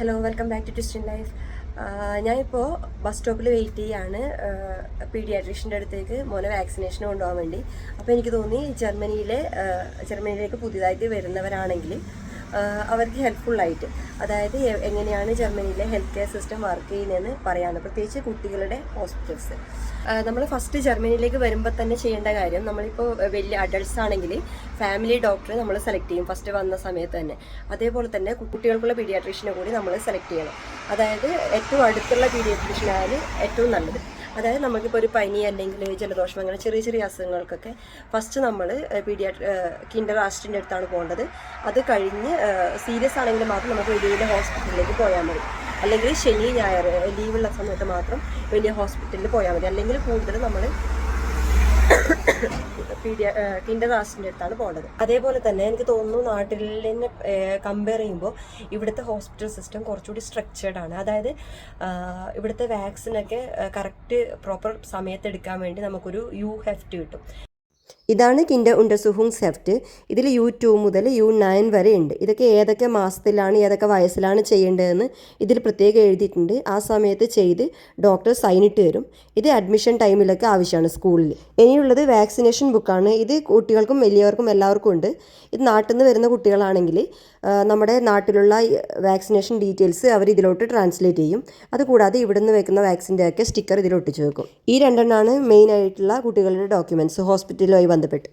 Hello welcome back to twist in life. ഞാനിപ്പോൾ bus സ്റ്റോപ്പിൽ wait ചെയ്യാണ് പീഡിയാട്രീഷ്യൻ്റെ അടുത്തേക്ക് മോനെ വാക്സിനേഷൻ കൊണ്ടുപോകാൻ വേണ്ടി. അപ്പോൾ എനിക്ക് തോന്നി ജർമ്മനിയിലേക്ക് പുതിയതായിട്ട് വരുന്നവരാണെങ്കിൽ അവർക്ക് ഹെൽപ്ഫുള്ളായിട്ട്, അതായത് എങ്ങനെയാണ് ജർമ്മനിയിലെ ഹെൽത്ത് കെയർ സിസ്റ്റം വർക്ക് ചെയ്യുന്നതെന്ന് പറയാമെന്ന്, പ്രത്യേകിച്ച് കുട്ടികളുടെ ഹോസ്പിറ്റൽസ്. നമ്മൾ ഫസ്റ്റ് ജർമ്മനിയിലേക്ക് വരുമ്പോൾ തന്നെ ചെയ്യേണ്ട കാര്യം, നമ്മളിപ്പോൾ വലിയ അഡൾട്ട്സ് ആണെങ്കിൽ ഫാമിലി ഡോക്ടറെ നമ്മൾ സെലക്ട് ചെയ്യും ഫസ്റ്റ് വന്ന സമയത്ത് തന്നെ. അതേപോലെ തന്നെ കുട്ടികൾക്കുള്ള പീഡിയാട്രീഷ്യനെ കൂടി നമ്മൾ സെലക്ട് ചെയ്യണം. അതായത് ഏറ്റവും അടുത്തുള്ള പീഡിയാട്രീഷ്യനായാലും ഏറ്റവും നല്ലത്. അതായത് നമുക്കിപ്പോൾ ഒരു പനി അല്ലെങ്കിൽ ജലദോഷം അങ്ങനെ ചെറിയ ചെറിയ അസുഖങ്ങൾക്കൊക്കെ ഫസ്റ്റ് നമ്മൾ കിൻഡർഗാർട്ടൻ്റെ അടുത്താണ് പോകേണ്ടത്. അത് കഴിഞ്ഞ് സീരിയസ് ആണെങ്കിൽ മാത്രം നമുക്ക് വലിയ വലിയ ഹോസ്പിറ്റലിലേക്ക് പോയാൽ മതി. അല്ലെങ്കിൽ ശനി ഞായർ ലീവുള്ള സമയത്ത് മാത്രം വലിയ ഹോസ്പിറ്റലിൽ പോയാൽ മതി. അല്ലെങ്കിൽ കൂടുതൽ നമ്മൾ കിൻഡർഗാർട്ടൻ്റെ അടുത്താണ് പോകേണ്ടത്. അതേപോലെ തന്നെ എനിക്ക് തോന്നുന്നു നാട്ടിൽ തന്നെ കമ്പയർ ചെയ്യുമ്പോൾ ഇവിടുത്തെ ഹോസ്പിറ്റൽ സിസ്റ്റം കുറച്ചുകൂടി സ്ട്രക്ചേർഡ് ആണ്. അതായത് ഇവിടുത്തെ വാക്സിനൊക്കെ കറക്റ്റ് പ്രോപ്പർ സമയത്ത് എടുക്കാൻ വേണ്ടി നമുക്കൊരു യു-ഹെഫ്റ്റ് കിട്ടും. ഇതാണ് കിൻഡർ ഉണ്ടർസുഹുങ്സ് ഹെഫ്റ്റ്. ഇതിൽ U2 മുതൽ U9 വരെ ഉണ്ട്. ഇതൊക്കെ ഏതൊക്കെ മാസത്തിലാണ് ഏതൊക്കെ വയസ്സിലാണ് ചെയ്യേണ്ടതെന്ന് ഇതിൽ പ്രത്യേകം എഴുതിയിട്ടുണ്ട്. ആ സമയത്ത് ചെയ്ത് ഡോക്ടർ സൈനിട്ട് തരും. ഇത് അഡ്മിഷൻ ടൈമിലൊക്കെ ആവശ്യമാണ് സ്കൂളിൽ. ഇനിയുള്ളത് വാക്സിനേഷൻ ബുക്കാണ്. ഇത് കുട്ടികൾക്കും വലിയവർക്കും എല്ലാവർക്കും ഉണ്ട്. ഇത് നാട്ടിൽ നിന്ന് വരുന്ന കുട്ടികളാണെങ്കിൽ നമ്മുടെ നാട്ടിലുള്ള വാക്സിനേഷൻ ഡീറ്റെയിൽസ് അവർ ഇതിലോട്ട് ട്രാൻസ്ലേറ്റ് ചെയ്യും. അതുകൂടാതെ ഇവിടുന്ന് വെക്കുന്ന വാക്സിൻ്റെ ഒക്കെ സ്റ്റിക്കർ ഇതിലൊട്ടിച്ച് വെക്കും. ഈ രണ്ടെണ്ണമാണ് മെയിൻ ആയിട്ടുള്ള കുട്ടികളുടെ ഡോക്യുമെൻറ്റ്സ് ഹോസ്പിറ്റലുമായി ബന്ധപ്പെട്ട്.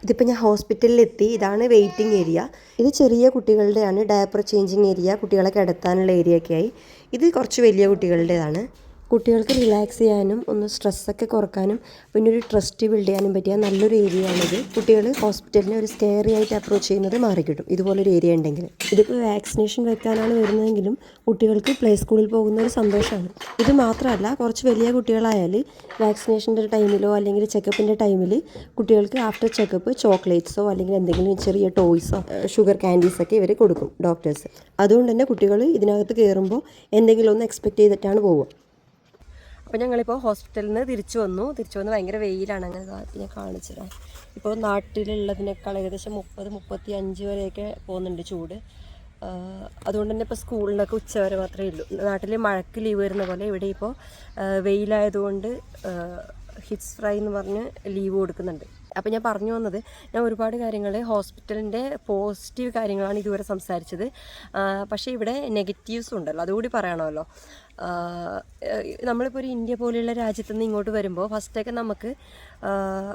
ഇതിപ്പോൾ ഞാൻ ഹോസ്പിറ്റലിലെത്തി. ഇതാണ് വെയിറ്റിംഗ് ഏരിയ. ഇത് ചെറിയ കുട്ടികളുടെയാണ്, ഡയപ്പർ ചേഞ്ചിങ് ഏരിയ, കുട്ടികളെ കിടത്താനുള്ള ഏരിയ ഒക്കെ ആയി. ഇത് കുറച്ച് വലിയ കുട്ടികളുടേതാണ്. കുട്ടികൾക്ക് റിലാക്സ് ചെയ്യാനും ഒന്ന് സ്ട്രെസ്സൊക്കെ കുറക്കാനും പിന്നെ ഒരു ട്രസ്റ്റ് ബിൽഡ് ചെയ്യാനും പറ്റിയ നല്ലൊരു ഏരിയ ആണിത്. കുട്ടികൾ ഹോസ്പിറ്റലിനെ ഒരു സ്കെയറി ആയിട്ട് അപ്രോച്ച് ചെയ്യുന്നത് മാറിക്കിട്ടും ഇതുപോലൊരു ഏരിയ ഉണ്ടെങ്കിൽ. ഇതിപ്പോൾ വാക്സിനേഷൻ വെക്കാനാണ് വരുന്നതെങ്കിലും കുട്ടികൾക്ക് പ്ലേ സ്കൂളിൽ പോകുന്ന ഒരു സന്തോഷമാണ്. ഇത് മാത്രമല്ല, കുറച്ച് വലിയ കുട്ടികളായാൽ വാക്സിനേഷൻ്റെ ടൈമിലോ അല്ലെങ്കിൽ ചെക്കപ്പിൻ്റെ ടൈമിൽ കുട്ടികൾക്ക് ആഫ്റ്റർ ചെക്കപ്പ് ചോക്ലേറ്റ്സോ അല്ലെങ്കിൽ എന്തെങ്കിലും ചെറിയ ടോയ്സോ ഷുഗർ കാൻഡീസൊക്കെ ഇവർ കൊടുക്കും ഡോക്ടേഴ്സ്. അതുകൊണ്ട് തന്നെ കുട്ടികൾ ഇതിനകത്ത് കയറുമ്പോൾ എന്തെങ്കിലും ഒന്ന് എക്സ്പെക്റ്റ് ചെയ്തിട്ടാണ് പോവുക. അപ്പോൾ ഞങ്ങളിപ്പോൾ ഹോസ്പിറ്റലിൽ നിന്ന് തിരിച്ചു വന്ന് ഭയങ്കര വെയിലാണ്. അങ്ങനെ ഞാൻ കാണിച്ചിടാം. ഇപ്പോൾ നാട്ടിലുള്ളതിനേക്കാൾ ഏകദേശം 30-35 വരെയൊക്കെ പോകുന്നുണ്ട് ചൂട്. അതുകൊണ്ട് തന്നെ ഇപ്പോൾ സ്കൂളിനൊക്കെ ഉച്ചവരെ മാത്രമേ ഉള്ളൂ. നാട്ടിൽ മഴയ്ക്ക് ലീവ് വരുന്ന പോലെ ഇവിടെ ഇപ്പോൾ വെയിലായതുകൊണ്ട് ഹിറ്റ്സ് ഫ്രൈ എന്ന് പറഞ്ഞ് ലീവ് കൊടുക്കുന്നുണ്ട്. അപ്പോൾ ഞാൻ പറഞ്ഞു വന്നത്, ഞാൻ ഒരുപാട് കാര്യങ്ങൾ ഹോസ്പിറ്റലിൻ്റെ പോസിറ്റീവ് കാര്യങ്ങളാണ് ഇതുവരെ സംസാരിച്ചത്. പക്ഷേ ഇവിടെ നെഗറ്റീവ്സും ഉണ്ടല്ലോ, അതുകൂടി പറയണമല്ലോ. നമ്മളിപ്പോൾ ഒരു ഇന്ത്യ പോലെയുള്ള രാജ്യത്തു നിന്ന് ഇങ്ങോട്ട് വരുമ്പോൾ ഫസ്റ്റൊക്കെ നമുക്ക്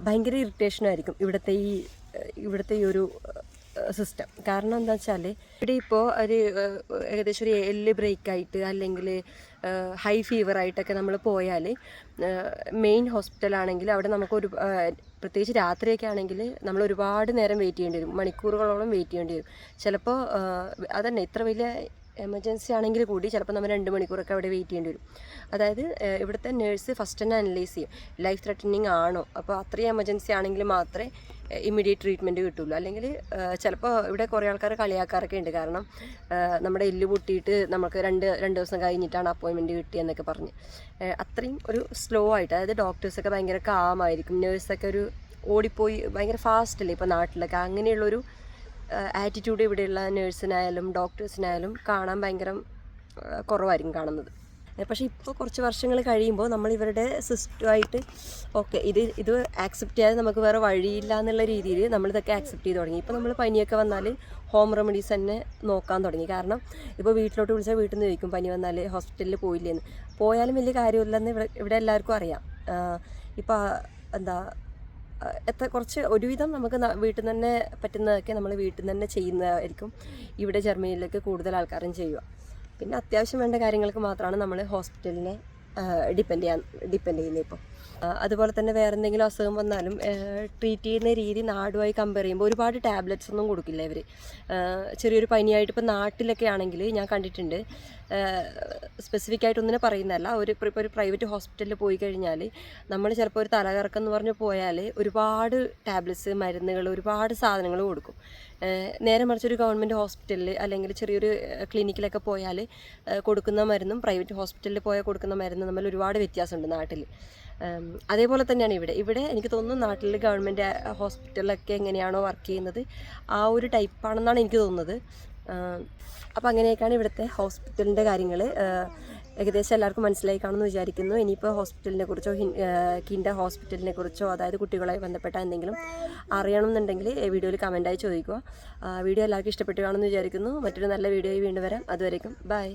ഭയങ്കര ഇറിറ്റേഷനായിരിക്കും ഇവിടുത്തെ ഈ ഒരു സിസ്റ്റം. കാരണം എന്താ വെച്ചാൽ ഇവിടെ ഇപ്പോൾ ഏകദേശം ഒരു എല്ല് ബ്രേക്കായിട്ട് അല്ലെങ്കിൽ ഹൈ ഫീവറായിട്ടൊക്കെ നമ്മൾ പോയാൽ മെയിൻ ഹോസ്പിറ്റലാണെങ്കിൽ അവിടെ നമുക്കൊരു പ്രത്യേകിച്ച് രാത്രിയൊക്കെ ആണെങ്കിൽ നമ്മൾ ഒരുപാട് നേരം വെയിറ്റ് ചെയ്യേണ്ടി വരും, മണിക്കൂറുകളോളം വെയിറ്റ് ചെയ്യേണ്ടി വരും. ചിലപ്പോൾ അതന്നെ ഇത്ര വലിയ എമർജൻസി ആണെങ്കിൽ കൂടി ചിലപ്പോൾ നമ്മൾ 2 മണിക്കൂറൊക്കെ അവിടെ വെയിറ്റ് ചെയ്യേണ്ടി വരും. അതായത് ഇവിടുത്തെ നേഴ്സ് ഫസ്റ്റ് തന്നെ അനലൈസ് ചെയ്യും ലൈഫ് ത്രെറ്റനിങ് ആണോ. അപ്പോൾ അത്രയും എമർജൻസി ആണെങ്കിൽ മാത്രമേ ഇമ്മീഡിയറ്റ് ട്രീറ്റ്മെൻറ്റ് കിട്ടുള്ളൂ. അല്ലെങ്കിൽ ചിലപ്പോൾ ഇവിടെ കുറേ ആൾക്കാർ കളിയാക്കാറൊക്കെ ഉണ്ട്. കാരണം നമ്മുടെ എല്ല് പൊട്ടിയിട്ട് നമുക്ക് രണ്ട് ദിവസം കഴിഞ്ഞിട്ടാണ് അപ്പോയിൻമെൻറ്റ് കിട്ടിയെന്നൊക്കെ പറഞ്ഞ് അത്രയും ഒരു സ്ലോ ആയിട്ട്, അതായത് ഡോക്ടേഴ്സൊക്കെ ഭയങ്കര കാമായിരിക്കും, നേഴ്സൊക്കെ ഒരു ഓടിപ്പോയി ഭയങ്കര ഫാസ്റ്റ് അല്ലേ ഇപ്പോൾ നാട്ടിലൊക്കെ. അങ്ങനെയുള്ളൊരു ആറ്റിറ്റ്യൂഡ് ഇവിടെയുള്ള നേഴ്സിനായാലും ഡോക്ടേഴ്സിനായാലും കാണാൻ ഭയങ്കര കുറവായിരിക്കും കാണുന്നത്. പക്ഷേ ഇപ്പോൾ കുറച്ച് വർഷങ്ങൾ കഴിയുമ്പോൾ നമ്മൾ ഇവരുടെ സിസ്റ്റമായിട്ട് ഓക്കെ ഇത് ആക്സെപ്റ്റ് ചെയ്യാതെ നമുക്ക് വേറെ വഴിയില്ല എന്നുള്ള രീതിയിൽ നമ്മളിതൊക്കെ ആക്സെപ്റ്റ് ചെയ്ത് തുടങ്ങി. ഇപ്പോൾ നമ്മൾ പനിയൊക്കെ വന്നാൽ ഹോം റെമഡീസ് തന്നെ നോക്കാൻ തുടങ്ങി. കാരണം ഇപ്പോൾ വീട്ടിലോട്ട് വിളിച്ചാൽ വീട്ടിൽ നിന്ന് ചോദിക്കും പനി വന്നാൽ ഹോസ്പിറ്റലിൽ പോയില്ലേന്ന്. പോയാലും വലിയ കാര്യമില്ലെന്ന് ഇവിടെ എല്ലാവർക്കും അറിയാം. ഇപ്പോൾ കുറച്ച് ഒരുവിധം നമുക്ക് വീട്ടിൽ നിന്ന് തന്നെ പറ്റുന്നതൊക്കെ നമ്മൾ വീട്ടിൽ നിന്ന് തന്നെ ചെയ്യുന്നതായിരിക്കും ഇവിടെ ജർമ്മനിയിലേക്ക് കൂടുതൽ ആൾക്കാരും ചെയ്യുക. പിന്നെ അത്യാവശ്യം വേണ്ട കാര്യങ്ങൾക്ക് മാത്രമാണ് നമ്മൾ ഹോസ്പിറ്റലിനെ ഡിപ്പെൻഡ് ചെയ്യുന്നത് ഇപ്പോൾ. അതുപോലെ തന്നെ വേറെ എന്തെങ്കിലും അസുഖം വന്നാലും ട്രീറ്റ് ചെയ്യുന്ന രീതി നാടുമായി കമ്പയർ ചെയ്യുമ്പോൾ ഒരുപാട് ടാബ്ലറ്റ്സ് ഒന്നും കൊടുക്കില്ല ഇവർ. ചെറിയൊരു പനിയായിട്ട് ഇപ്പോൾ നാട്ടിലൊക്കെ ആണെങ്കിൽ ഞാൻ കണ്ടിട്ടുണ്ട്, സ്പെസിഫിക് ആയിട്ടൊന്നിനെ പറയുന്നതല്ല, ഇപ്പോൾ ഒരു പ്രൈവറ്റ് ഹോസ്പിറ്റലിൽ പോയി കഴിഞ്ഞാൽ നമ്മൾ ചിലപ്പോൾ ഒരു തലകറക്കം എന്ന് പറഞ്ഞ് പോയാൽ ഒരുപാട് ടാബ്ലറ്റ്സ്, മരുന്നുകൾ, ഒരുപാട് സാധനങ്ങൾ കൊടുക്കും. നേരെ മറിച്ചൊരു ഗവൺമെൻറ് ഹോസ്പിറ്റലിൽ അല്ലെങ്കിൽ ചെറിയൊരു ക്ലിനിക്കിലൊക്കെ പോയാൽ കൊടുക്കുന്ന മരുന്നും പ്രൈവറ്റ് ഹോസ്പിറ്റലിൽ പോയാൽ കൊടുക്കുന്ന മരുന്നും തമ്മിൽ ഒരുപാട് വ്യത്യാസമുണ്ട് നാട്ടിൽ. അതേപോലെ തന്നെയാണ് ഇവിടെ എനിക്ക് തോന്നുന്നു നാട്ടിൽ ഗവൺമെൻറ് ഹോസ്പിറ്റലിലൊക്കെ എങ്ങനെയാണോ വർക്ക് ചെയ്യുന്നത് ആ ഒരു ടൈപ്പാണെന്നാണ് എനിക്ക് തോന്നുന്നത്. അപ്പോൾ അങ്ങനെയൊക്കെയാണ് ഇവിടുത്തെ ഹോസ്പിറ്റലിൻ്റെ കാര്യങ്ങൾ. ഏകദേശം എല്ലാവർക്കും മനസ്സിലായി കാണുമെന്ന് വിചാരിക്കുന്നു. ഇനിയിപ്പോൾ ഹോസ്പിറ്റലിനെ കുറിച്ചോ കിൻഡർ ഹോസ്പിറ്റലിനെ കുറിച്ചോ അതായത് കുട്ടികളുമായി ബന്ധപ്പെട്ട എന്തെങ്കിലും അറിയണമെന്നുണ്ടെങ്കിൽ വീഡിയോയിൽ കമൻറ്റായി ചോദിക്കുക. വീഡിയോ എല്ലാവർക്കും ഇഷ്ടപ്പെട്ടു കാണുമെന്ന് വിചാരിക്കുന്നു. മറ്റൊരു നല്ല വീഡിയോയിൽ വീണ്ടും വരാം. അതുവരേക്കും ബൈ.